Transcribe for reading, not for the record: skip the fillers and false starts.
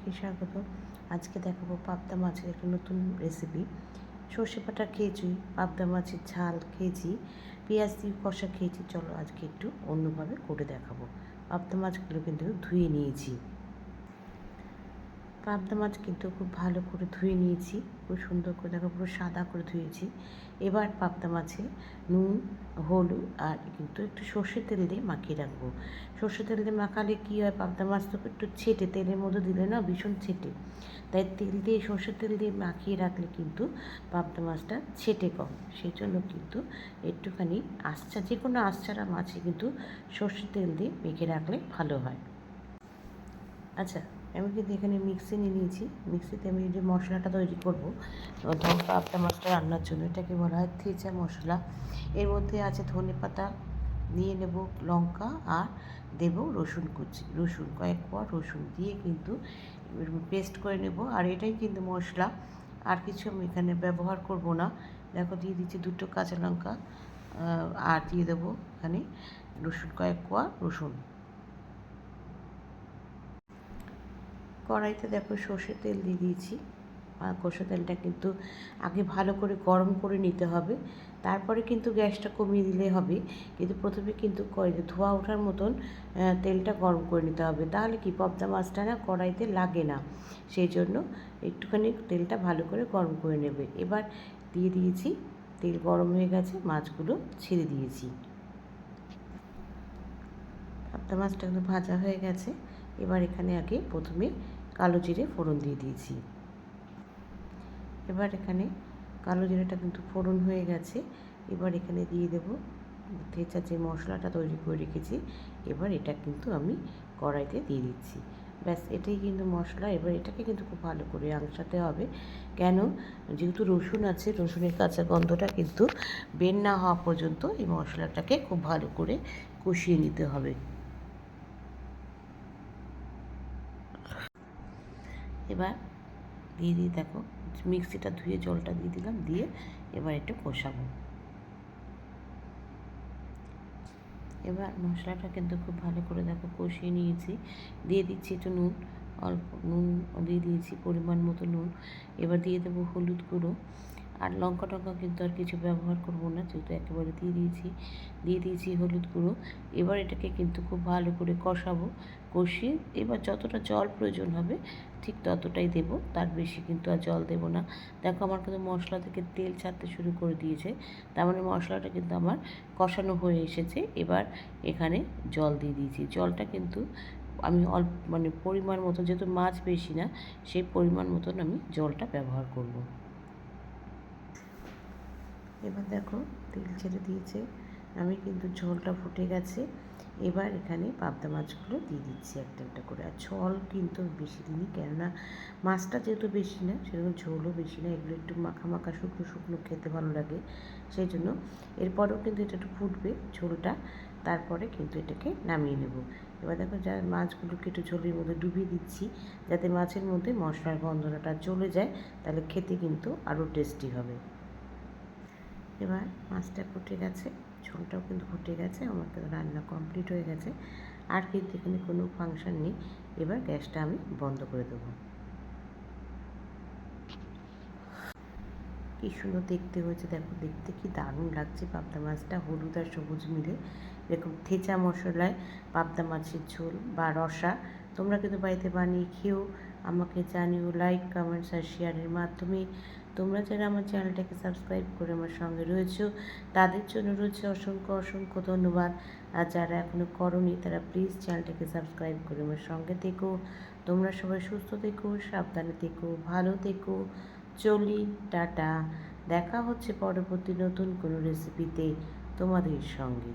সবাইকে স্বাগত। আজকে দেখাবো পাবদা মাছের একটা নতুন রেসিপি। সর্ষে বাটা খেয়েছি, পাবদা মাছের ঝাল খেয়েছি, পেঁয়াজ দিয়ে কষা খেয়েছি। চলো আজকে একটু অন্যভাবে করে দেখাবো। পাবদা মাছগুলো কিন্তু ধুয়ে নিয়েছি। পাবদা মাছ কিন্তু খুব ভালো করে ধুয়ে নিয়েছি, খুব সুন্দর করে দেখো পুরো সাদা করে ধুয়েছি। এবার পাবদা মাছে নুন, হলুদ আর কিন্তু একটু সর্ষের তেল দিয়ে মাখিয়ে রাখবো। সর্ষের তেল দিয়ে মাখালে কী হয়, পাবদা মাছ তো একটু ছেটে, তেলের মধ্যে দিলে না ভীষণ ছেটে, তাই তেল দিয়ে সর্ষের তেল দিয়ে মাখিয়ে রাখলে কিন্তু পাবদা মাছটা ছেটে কম। সেই জন্য কিন্তু একটুখানি যে কোনো আঁশছাড়া মাছে কিন্তু সর্ষের তেল দিয়ে মেখে রাখলে ভালো হয়। আচ্ছা, আমি কিন্তু এখানে মিক্সি নিয়ে নিয়েছি। মিক্সিতে আমি যে মশলাটা তৈরি করবো পাবদা মাছটা রান্নার জন্য, এটাকে বলা হয় থেচা মশলা। এর মধ্যে আছে ধনেপাতা, নিয়ে নেব লঙ্কা, আর দেব রসুন কুচি, কয়েক কোয়া রসুন দিয়ে কিন্তু পেস্ট করে নেব। আর এটাই কিন্তু মশলা, আর কিছু আমি এখানে ব্যবহার করব না। দেখো দিয়ে দিচ্ছি 2টো কাঁচা লঙ্কা, আর দিয়ে দেবো এখানে কয়েক কোয়া রসুন। কড়াইতে দেখো সর্ষের তেল দিয়ে দিয়েছি। আর সর্ষের তেলটা কিন্তু আগে ভালো করে গরম করে নিতে হবে, তারপরে কিন্তু গ্যাসটা কমিয়ে দিলে হবে। কিন্তু প্রথমে কিন্তু ধোয়া ওঠার মতন তেলটা গরম করে নিতে হবে, তাহলে কি পাবদা মাছটা না কড়াইতে লাগে না। সেই জন্য একটুখানি তেলটা ভালো করে গরম করে নেবে। এবার দিয়ে দিয়েছি, তেল গরম হয়ে গেছে, মাছগুলো ছেড়ে দিয়েছি। পাবদা মাছটা কিন্তু ভাজা হয়ে গেছে। এবার এখানে আগে প্রথমে কালো জিরে ফোড়ন দিয়ে দিয়েছি। এবার এখানে কালো জিরেটা কিন্তু ফোড়ন হয়ে গেছে। এবার এখানে দিয়ে দেব থেচা যে মশলাটা তৈরি করে রেখেছি। এবার এটা কিন্তু আমি কড়াইতে দিয়ে দিচ্ছি। ব্যাস, এটাই কিন্তু মশলা। এবার এটাকে কিন্তু খুব ভালো করে আঁচড়াতে হবে। কেন, যেহেতু রসুন আছে, রসুনের কাঁচা গন্ধটা কিন্তু বের না হওয়া পর্যন্ত এই মশলাটাকে খুব ভালো করে কষিয়ে নিতে হবে। এবার দিয়ে দেখো মিক্সিটা ধুয়ে জলটা দিয়ে দিলাম, দিয়ে এবার একটু কষাবো। এবার মশলাটা কিন্তু খুব ভালো করে দেখো কষিয়ে নিয়েছি। দিয়ে দিচ্ছি একটু নুন, অল্প নুন দিয়ে দিয়েছি, পরিমাণ মতো নুন। এবার দিয়ে দেবো হলুদ গুঁড়ো, আর লঙ্কা টঙ্কা কিন্তু আর কিছু ব্যবহার করব না, যেহেতু একেবারে দিয়ে দিয়েছি হলুদ গুঁড়ো। এবার এটাকে কিন্তু খুব ভালো করে কষাবো। কষিয়ে এবার যতটা জল প্রয়োজন হবে ঠিক ততটাই দেব, তার বেশি কিন্তু আর জল দেব না। দেখো আমার কিন্তু মশলা থেকে তেল ছাড়তে শুরু করে দিয়েছে, তার মানে মশলাটা কিন্তু আমার কষানো হয়ে এসেছে। এবার এখানে জল দিয়ে দিয়েছি। জলটা কিন্তু আমি পরিমাণ মতো, যেহেতু মাছ বেশি না, সেই পরিমাণ মতন আমি জলটা ব্যবহার করব। এবার দেখো তেল ছেড়ে দিয়েছে, আমি কিন্তু ঝোলটা ফুটে গেছে। এবার এখানে পাবদা মাছগুলো দিয়ে দিচ্ছি একটা একটা করে। আর ঝোল কিন্তু বেশি দিনই, কেননা মাছটা যেহেতু বেশি না, সেরকম ঝোলও বেশি না, এগুলো একটু মাখা মাখা শুকনো শুকনো খেতে ভালো লাগে। সেই জন্য এরপরেও কিন্তু এটা একটু ফুটবে ঝোলটা, তারপরে কিন্তু এটাকে নামিয়ে নেব। এবার দেখো মাছগুলোকে একটু ঝোলের মধ্যে ডুবিয়ে দিচ্ছি, যাতে মাছের মধ্যে মশলার গন্ধটা চলে যায়, তাহলে খেতে কিন্তু আরও টেস্টি হবে। এবার মাছটা ফুটে গেছে, ঝোলটাও কিন্তু ফুটে গেছে, আমার কিন্তু রান্না কমপ্লিট হয়ে গেছে। আর কিন্তু এখানে কোনো ফাংশন নেই। এবার গ্যাসটা আমি বন্ধ করে দেবো। কী সুন্দর দেখতে হয়েছে, দেখো দেখতে কি দারুণ লাগছে। পাবদা মাছটা হলুদ আর সবুজ মিলে এরকম থেচা মশলায় পাবদা মাছের ঝোল বা রসা, তোমরা কিন্তু বাড়িতে বানিয়ে খেও, আমাকে জানিও লাইক, কমেন্টস আর শেয়ারের মাধ্যমে। তোমরা যারা আমার চ্যানেলটাকে সাবস্ক্রাইব করে আমার সঙ্গে রয়েছো, তাদের জন্য রয়েছে অসংখ্য অসংখ্য ধন্যবাদ। আর যারা এখনও করোনি, তারা প্লিজ চ্যানেলটাকে সাবস্ক্রাইব করে আমার সঙ্গে থেকো। তোমরা সবাই সুস্থ থেকো, সাবধানে থেকো, ভালো থেকো। চলি, টাটা। দেখা হচ্ছে পরবর্তী নতুন কোনো রেসিপিতে তোমাদের সঙ্গে।